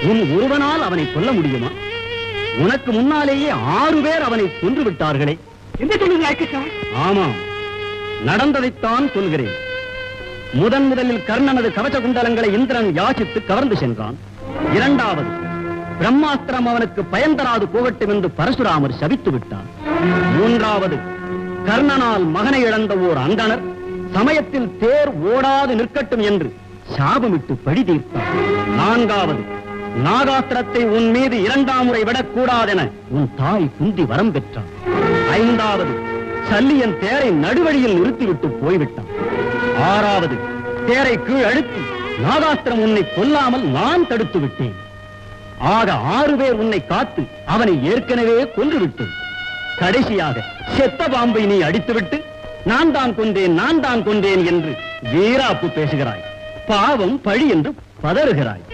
உன் ஒருவனால் அவனை கொல்ல முடியுமா? உனக்கு முன்னாலேயே 6 பேர் அவனை கொன்று விட்டார்களே. என்ன சொல்லுங்க? ஆமாம், நடந்ததைத்தான் சொல்கிறேன். முதலில் கர்ணனது கவச குண்டலங்களை இந்திரன் யாசித்து கவர்ந்து சென்றான். இரண்டாவது, பிரம்மாஸ்திரம் அவனுக்கு பயன் தராது போகட்டும் என்று பரசுராமர் சபித்து விட்டார். மூன்றாவது, கர்ணனால் மகனை இழந்த ஓர் அந்தணர் சமயத்தில் தேர் ஓடாது நிற்கட்டும் என்று சாபமிட்டு பழி தீர்த்தார். நான்காவது, நாகாஸ்திரத்தை உன் மீது 2ஆம் முறை விடக்கூடாதென உன் தாய் குந்தி வரம் பெற்றார். ஐந்தாவது, சல்லியன் தேரை நடுவழியில் நிறுத்திவிட்டு போய்விட்டான். ஆறாவது, தேரை கீழ் அழுத்தி நாகாஸ்திரம் உன்னை கொல்லாமல் நான் தடுத்து விட்டேன். ஆக 6 பேர் உன்னை காத்து அவனை ஏற்கனவே கொன்றுவிட்டேன். கடைசியாக செத்த பாம்பை நீ அடித்துவிட்டு நான் தான் கொண்டேன் என்று வீராப்பு பேசுகிறாய். பாவம் பழி என்று பதறுகிறாய்.